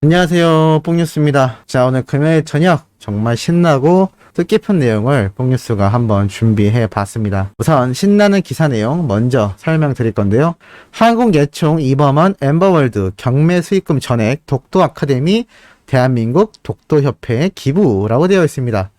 안녕하세요, 뽕뉴스입니다. 자, 오늘 금요일 저녁 정말 신나고 뜻깊은 내용을 뽕뉴스가 한번 준비해 봤습니다. 우선 신나는 기사 내용 먼저 설명드릴 건데요. 한국 예총 이범원 엠버월드 경매 수익금 전액 독도 아카데미 대한민국 독도협회에 기부라고 되어 있습니다.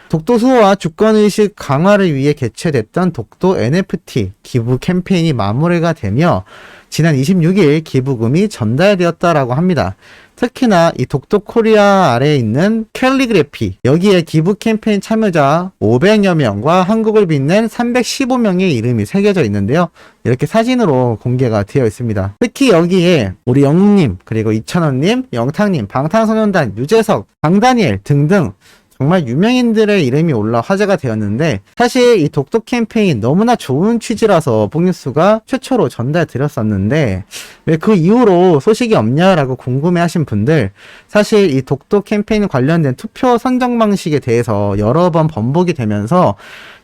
독도 수호와 주권의식 강화를 위해 개최됐던 독도 NFT 기부 캠페인이 마무리가 되며 지난 26일 기부금이 전달되었다라고 합니다. 특히나 이 독도 코리아 아래에 있는 캘리그래피, 여기에 기부 캠페인 참여자 500여 명과 한국을 빛낸 315명의 이름이 새겨져 있는데요. 이렇게 사진으로 공개가 되어 있습니다. 특히 여기에 우리 영웅님, 그리고 이찬원님, 영탁님, 방탄소년단, 유재석, 강다니엘 등등 정말 유명인들의 이름이 올라 화제가 되었는데, 사실 이 독도 캠페인 너무나 좋은 취지라서 뽕뉴스가 최초로 전달드렸었는데 왜 그 이후로 소식이 없냐라고 궁금해하신 분들, 사실 이 독도 캠페인 관련된 투표 선정 방식에 대해서 여러 번 번복이 되면서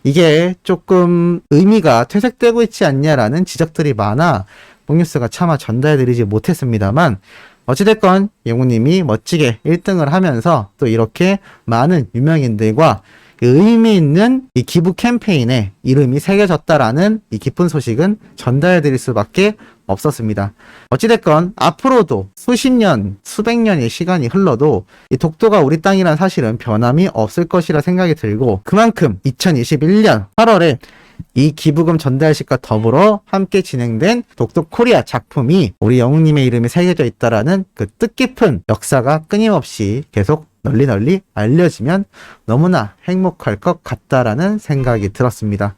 이게 조금 의미가 퇴색되고 있지 않냐라는 지적들이 많아 뽕뉴스가 차마 전달드리지 못했습니다만, 어찌됐건 영우님이 멋지게 1등을 하면서 또 이렇게 많은 유명인들과 의미 있는 이 기부 캠페인에 이름이 새겨졌다라는 이 기쁜 소식은 전달해드릴 수밖에 없었습니다. 어찌됐건 앞으로도 수십 년, 수백 년의 시간이 흘러도 이 독도가 우리 땅이란 사실은 변함이 없을 것이라 생각이 들고, 그만큼 2021년 8월에 이 기부금 전달식과 더불어 함께 진행된 독도 코리아 작품이 우리 영웅님의 이름이 새겨져 있다라는 그 뜻깊은 역사가 끊임없이 계속 널리 알려지면 너무나 행복할 것 같다라는 생각이 들었습니다.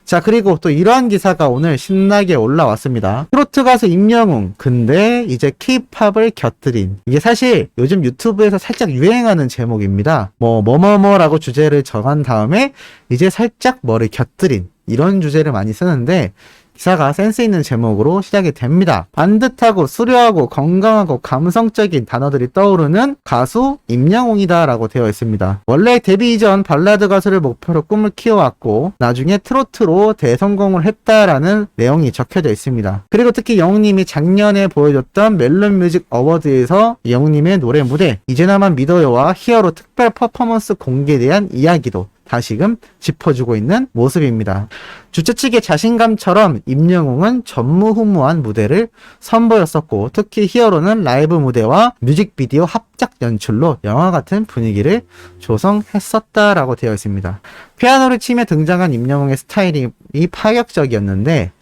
자, 그리고 또 이러한 기사가 오늘 신나게 올라왔습니다. 트로트 가수 임영웅, 근데 이제 K-팝을 곁들인, 이게 사실 요즘 유튜브에서 살짝 유행하는 제목입니다. 뭐라고 주제를 정한 다음에 이제 살짝 뭐를 곁들인, 이런 주제를 많이 쓰는데 기사가 센스 있는 제목으로 시작이 됩니다. 반듯하고 수려하고 건강하고 감성적인 단어들이 떠오르는 가수 임영웅이다 라고 되어 있습니다. 원래 데뷔 이전 발라드 가수를 목표로 꿈을 키워왔고 나중에 트로트로 대성공을 했다라는 내용이 적혀져 있습니다. 그리고 특히 영웅님이 작년에 보여줬던 멜론뮤직 어워드에서 영웅님의 노래 무대 이제 나만 믿어요와 히어로 특별 퍼포먼스 공개에 대한 이야기도 다시금 짚어주고 있는 모습입니다. 주최 측의 자신감처럼 임영웅은 전무후무한 무대를 선보였었고, 특히 히어로는 라이브 무대와 뮤직비디오 합작 연출로 영화 같은 분위기를 조성했었다라고 되어 있습니다. 피아노를 치며 등장한 임영웅의 스타일이 파격적이었는데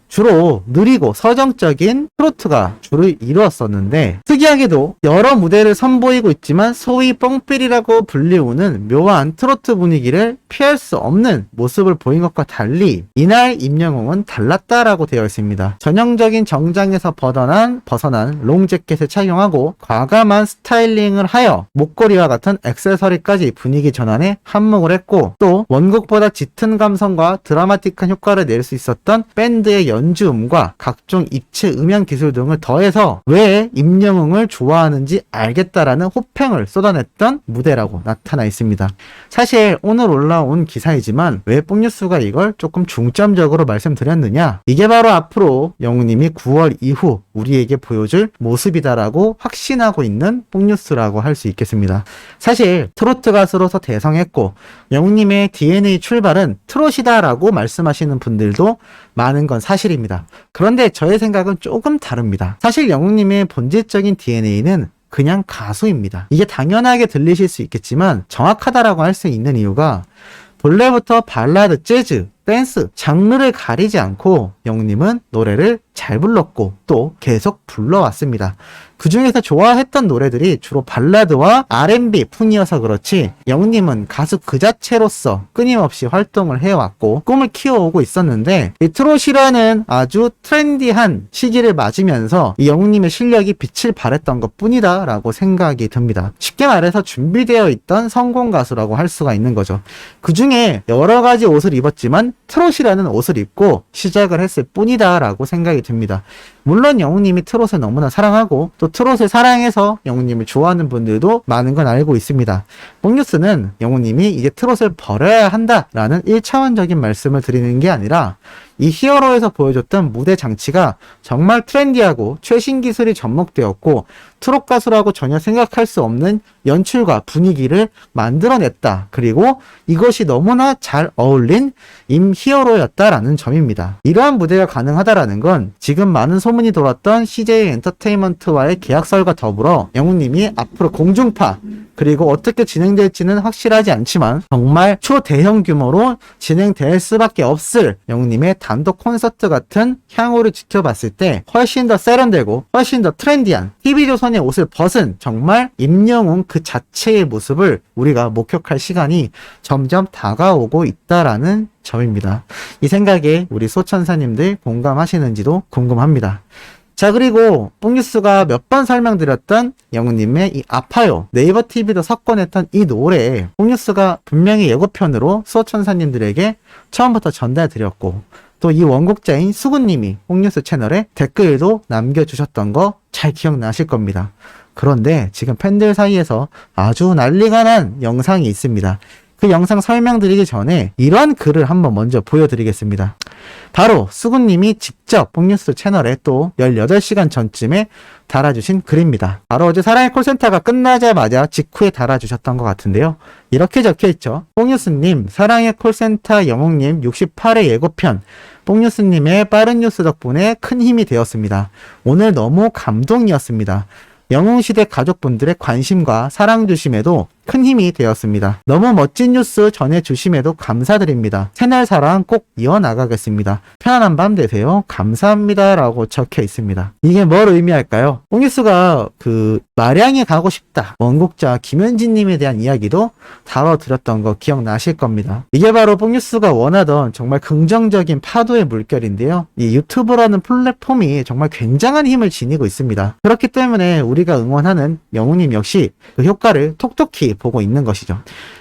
주로 느리고 서정적인 트로트가 주를 이루었었는데, 특이하게도 여러 무대를 선보이고 있지만 소위 뽕필이라고 불리우는 묘한 트로트 분위기를 피할 수 없는 모습을 보인 것과 달리 이날 임영웅은 달랐다라고 되어 있습니다. 전형적인 정장에서 벗어난 롱 재킷을 착용하고 과감한 스타일링을 하여 목걸이와 같은 액세서리까지 분위기 전환에 한몫을 했고, 또 원곡보다 짙은 감성과 드라마틱한 효과를 낼 수 있었던 밴드의 연주음과 각종 입체 음향 기술 등을 더해서 왜 임영웅을 좋아하는지 알겠다라는 호평을 쏟아냈던 무대라고 나타나 있습니다. 사실 오늘 올라온 기사이지만 왜 뽕뉴스가 이걸 조금 중점적으로 말씀드렸느냐, 이게 바로 앞으로 영웅님이 9월 이후 우리에게 보여줄 모습이다라고 확신하고 있는 뽕뉴스라고 할 수 있겠습니다. 사실 트로트 가수로서 대성했고 영웅님의 DNA 출발은 트롯이다라고 말씀하시는 분들도 많은 건 사실입니다. 그런데 저의 생각은 조금 다릅니다. 사실 영웅님의 본질적인 DNA는 그냥 가수입니다. 이게 당연하게 들리실 수 있겠지만 정확하다라고 할 수 있는 이유가, 본래부터 발라드, 재즈, 댄스, 장르를 가리지 않고 영웅님은 노래를 잘 불렀고 또 계속 불러왔습니다. 그 중에서 좋아했던 노래들이 주로 발라드와 R&B 풍이어서 그렇지, 영웅님은 가수 그 자체로서 끊임없이 활동을 해왔고 꿈을 키워오고 있었는데, 이 트롯이라는 아주 트렌디한 시기를 맞으면서 이 영웅님의 실력이 빛을 발했던 것 뿐이다 라고 생각이 듭니다. 쉽게 말해서 준비되어 있던 성공 가수라고 할 수가 있는 거죠. 그 중에 여러 가지 옷을 입었지만 트롯이라는 옷을 입고 시작을 했을 뿐이다 라고 생각이 듭니다. 물론 영웅님이 트롯을 너무나 사랑하고 또 트롯을 사랑해서 영웅님을 좋아하는 분들도 많은 건 알고 있습니다. 뽕뉴스는 영웅님이 이제 트롯을 버려야 한다라는 1차원적인 말씀을 드리는 게 아니라 이 히어로에서 보여줬던 무대 장치가 정말 트렌디하고 최신 기술이 접목되었고 트롯 가수라고 전혀 생각할 수 없는 연출과 분위기를 만들어냈다. 그리고 이것이 너무나 잘 어울린 임 히어로였다라는 점입니다. 이러한 무대가 가능하다라는 건 지금 많은 소문이 돌았던 CJ 엔터테인먼트와의 계약설과 더불어 영웅님이 앞으로 공중파 그리고 어떻게 진행될지는 확실하지 않지만 정말 초대형 규모로 진행될 수밖에 없을 영웅님의 단독 콘서트 같은 향후를 지켜봤을 때 훨씬 더 세련되고 훨씬 더 트렌디한 TV조선의 옷을 벗은 정말 임영웅 그 자체의 모습을 우리가 목격할 시간이 점점 다가오고 있다라는 점입니다. 이 생각에 우리 소천사님들 공감하시는지도 궁금합니다. 자, 그리고 뽕뉴스가 몇 번 설명드렸던 영웅님의 이 아파요 네이버 TV도 석권했던 이 노래 뽕뉴스가 분명히 예고편으로 수호천사님들에게 처음부터 전달드렸고 또 이 원곡자인 수구님이 뽕뉴스 채널에 댓글도 남겨주셨던 거 잘 기억나실 겁니다. 그런데 지금 팬들 사이에서 아주 난리가 난 영상이 있습니다. 그 영상 설명드리기 전에 이런 글을 한번 먼저 보여드리겠습니다. 바로 수구님이 직접 뽕뉴스 채널에 또 18시간 전쯤에 달아주신 글입니다. 바로 어제 사랑의 콜센터가 끝나자마자 직후에 달아주셨던 것 같은데요. 이렇게 적혀있죠. 뽕뉴스님, 사랑의 콜센터 영웅님 68회 예고편 뽕뉴스님의 빠른 뉴스 덕분에 큰 힘이 되었습니다. 오늘 너무 감동이었습니다. 영웅시대 가족분들의 관심과 사랑 주심에도 큰 힘이 되었습니다. 너무 멋진 뉴스 전해주심에도 감사드립니다. 채널 사랑 꼭 이어나가겠습니다. 편안한 밤 되세요. 감사합니다. 라고 적혀 있습니다. 이게 뭘 의미할까요? 뽕뉴스가 마량에 가고 싶다. 원곡자 김현진님에 대한 이야기도 다뤄드렸던 거 기억나실 겁니다. 이게 바로 뽕뉴스가 원하던 정말 긍정적인 파도의 물결인데요. 이 유튜브라는 플랫폼이 정말 굉장한 힘을 지니고 있습니다. 그렇기 때문에 우리가 응원하는 영웅님 역시 그 효과를 톡톡히 보고 있는 것이죠.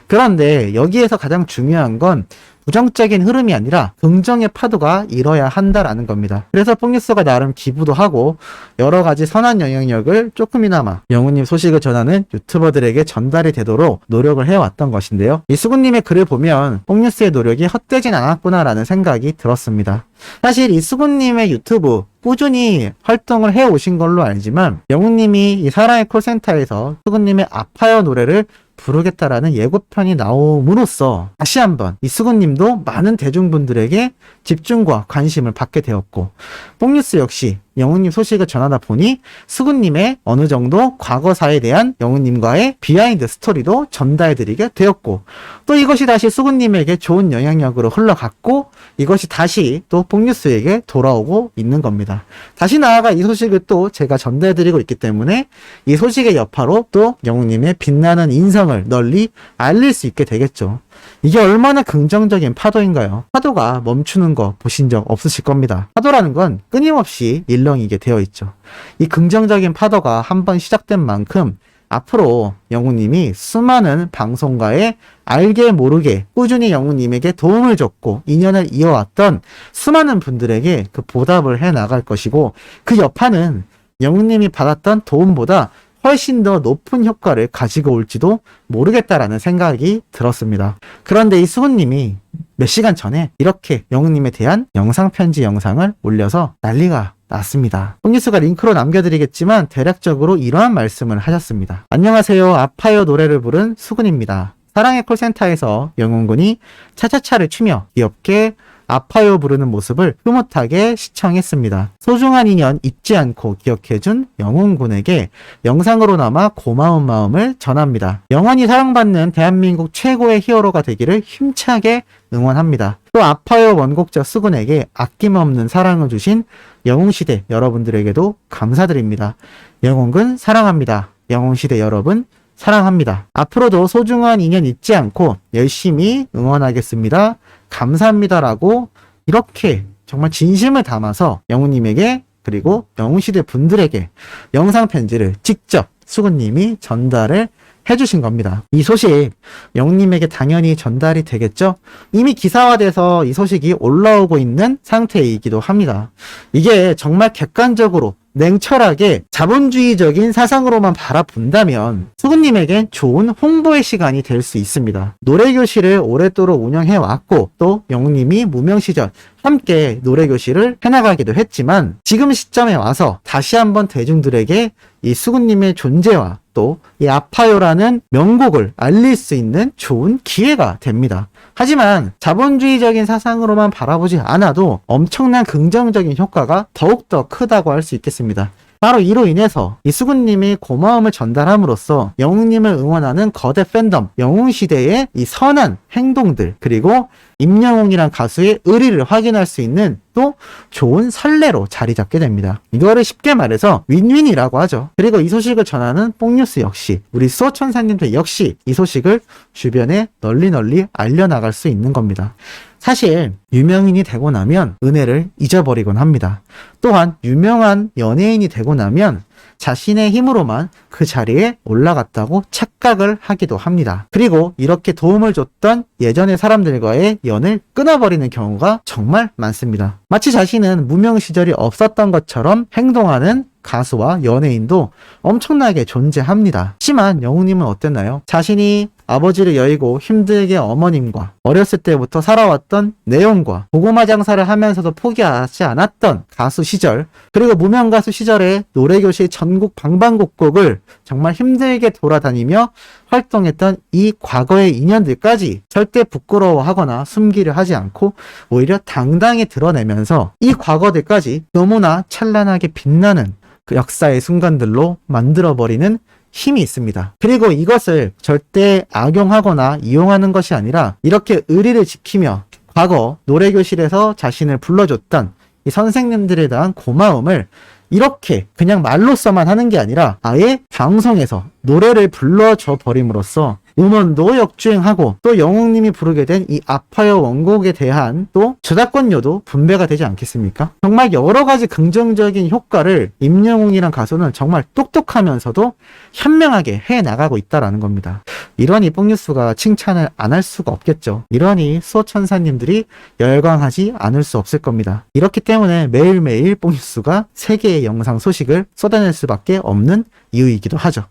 그런데 여기에서 가장 중요한 건 부정적인 흐름이 아니라 긍정의 파도가 일어야 한다라는 겁니다. 그래서 뽕뉴스가 나름 기부도 하고 여러 가지 선한 영향력을 조금이나마 영웅님 소식을 전하는 유튜버들에게 전달이 되도록 노력을 해왔던 것인데요. 이 수구님의 글을 보면 뽕뉴스의 노력이 헛되진 않았구나라는 생각이 들었습니다. 사실 이 수구님의 유튜브 꾸준히 활동을 해오신 걸로 알지만 영웅님이 이 사랑의 콜센터에서 수구님의 아파요 노래를 부르겠다라는 예고편이 나옴으로써 다시 한번 이 수구님도 많은 대중분들에게 집중과 관심을 받게 되었고 뽕뉴스 역시 영웅님 소식을 전하다 보니 수구님의 어느 정도 과거사에 대한 영웅님과의 비하인드 스토리도 전달해드리게 되었고 또 이것이 다시 수구님에게 좋은 영향력으로 흘러갔고 이것이 다시 또 뽕뉴스에게 돌아오고 있는 겁니다. 다시 나아가 이 소식을 또 제가 전달해드리고 있기 때문에 이 소식의 여파로 또 영웅님의 빛나는 인성을 널리 알릴 수 있게 되겠죠. 이게 얼마나 긍정적인 파도인가요? 파도가 멈추는 거 보신 적 없으실 겁니다. 파도라는 건 끊임없이 일렁이게 되어 있죠. 이 긍정적인 파도가 한번 시작된 만큼 앞으로 영웅님이 수많은 방송가에 알게 모르게 꾸준히 영웅님에게 도움을 줬고 인연을 이어왔던 수많은 분들에게 그 보답을 해 나갈 것이고 그 여파는 영웅님이 받았던 도움보다 훨씬 더 높은 효과를 가지고 올지도 모르겠다라는 생각이 들었습니다. 그런데 이 수호님이 몇 시간 전에 이렇게 영웅님에 대한 영상 편지 영상을 올려서 난리가 났습니다. 뽕뉴스가 링크로 남겨드리겠지만 대략적으로 이러한 말씀을 하셨습니다. 안녕하세요. 아파요 노래를 부른 수근입니다. 사랑의 콜센터에서 영웅군이 차차차를 추며 귀엽게 아파요 부르는 모습을 흐뭇하게 시청했습니다. 소중한 인연 잊지 않고 기억해준 영웅군에게 영상으로나마 고마운 마음을 전합니다. 영원히 사랑받는 대한민국 최고의 히어로가 되기를 힘차게 응원합니다. 또 아파요 원곡자 수군에게 아낌없는 사랑을 주신 영웅시대 여러분들에게도 감사드립니다. 영웅군 사랑합니다. 영웅시대 여러분 사랑합니다. 앞으로도 소중한 인연 잊지 않고 열심히 응원하겠습니다. 감사합니다라고 이렇게 정말 진심을 담아서 영웅님에게 그리고 영웅시대 분들에게 영상 편지를 직접 수근님이 전달을 해주신 겁니다. 이 소식 영웅님에게 당연히 전달이 되겠죠? 이미 기사화돼서 이 소식이 올라오고 있는 상태이기도 합니다. 이게 정말 객관적으로 냉철하게 자본주의적인 사상으로만 바라본다면 수근님에겐 좋은 홍보의 시간이 될 수 있습니다. 노래교실을 오랫도록 운영해왔고 또 영웅님이 무명 시절 함께 노래교실을 해나가기도 했지만 지금 시점에 와서 다시 한번 대중들에게 이 수근님의 존재와 또 이 아파요라는 명곡을 알릴 수 있는 좋은 기회가 됩니다. 하지만 자본주의적인 사상으로만 바라보지 않아도 엄청난 긍정적인 효과가 더욱더 크다고 할 수 있겠습니다. 바로 이로 인해서 이 수근님이 고마움을 전달함으로써 영웅님을 응원하는 거대 팬덤, 영웅시대의 이 선한 행동들, 그리고 임영웅이란 가수의 의리를 확인할 수 있는 또 좋은 선례로 자리 잡게 됩니다. 이거를 쉽게 말해서 윈윈이라고 하죠. 그리고 이 소식을 전하는 뽕뉴스 역시 우리 수호천사님들 역시 이 소식을 주변에 널리 알려나갈 수 있는 겁니다. 사실 유명인이 되고 나면 은혜를 잊어버리곤 합니다. 또한 유명한 연예인이 되고 나면 자신의 힘으로만 그 자리에 올라갔다고 착각을 하기도 합니다. 그리고 이렇게 도움을 줬던 예전의 사람들과의 연을 끊어버리는 경우가 정말 많습니다. 마치 자신은 무명 시절이 없었던 것처럼 행동하는 가수와 연예인도 엄청나게 존재합니다. 하지만 영웅님은 어땠나요? 자신이 아버지를 여의고 힘들게 어머님과 어렸을 때부터 살아왔던 내용과 고구마 장사를 하면서도 포기하지 않았던 가수 시절, 그리고 무명 가수 시절에 노래교실 전국 방방곡곡을 정말 힘들게 돌아다니며 활동했던 이 과거의 인연들까지 절대 부끄러워하거나 숨기를 하지 않고 오히려 당당히 드러내면서 이 과거들까지 너무나 찬란하게 빛나는 그 역사의 순간들로 만들어버리는 힘이 있습니다. 그리고 이것을 절대 악용하거나 이용하는 것이 아니라 이렇게 의리를 지키며 과거 노래교실에서 자신을 불러줬던 이 선생님들에 대한 고마움을 이렇게 그냥 말로써만 하는 게 아니라 아예 방송에서 노래를 불러줘 버림으로써 음원도 역주행하고 또 영웅님이 부르게 된 이 아파요 원곡에 대한 또 저작권료도 분배가 되지 않겠습니까? 정말 여러 가지 긍정적인 효과를 임영웅이란 가수는 정말 똑똑하면서도 현명하게 해나가고 있다라는 겁니다. 이러니 뽕뉴스가 칭찬을 안 할 수가 없겠죠. 이러니 수호천사님들이 열광하지 않을 수 없을 겁니다. 이렇기 때문에 매일매일 뽕뉴스가 세계의 영상 소식을 쏟아낼 수밖에 없는 이유이기도 하죠.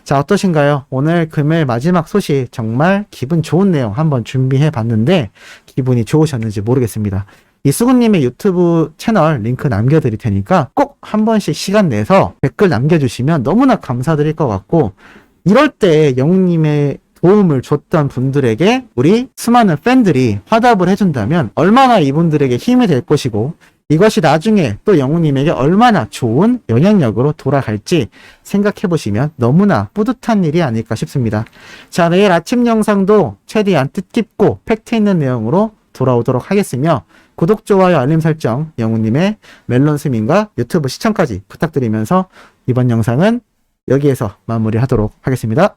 자, 어떠신가요? 오늘 금요일 마지막 소식 정말 기분 좋은 내용 한번 준비해 봤는데 기분이 좋으셨는지 모르겠습니다. 이 수근님의 유튜브 채널 링크 남겨드릴 테니까 꼭 한 번씩 시간 내서 댓글 남겨주시면 너무나 감사드릴 것 같고, 이럴 때 영웅님의 도움을 줬던 분들에게 우리 수많은 팬들이 화답을 해준다면 얼마나 이분들에게 힘이 될 것이고 이것이 나중에 또 영웅님에게 얼마나 좋은 영향력으로 돌아갈지 생각해 보시면 너무나 뿌듯한 일이 아닐까 싶습니다. 자, 내일 아침 영상도 최대한 뜻깊고 팩트 있는 내용으로 돌아오도록 하겠으며 구독, 좋아요, 알림 설정, 영웅님의 멜론 스밍과 유튜브 시청까지 부탁드리면서 이번 영상은 여기에서 마무리하도록 하겠습니다.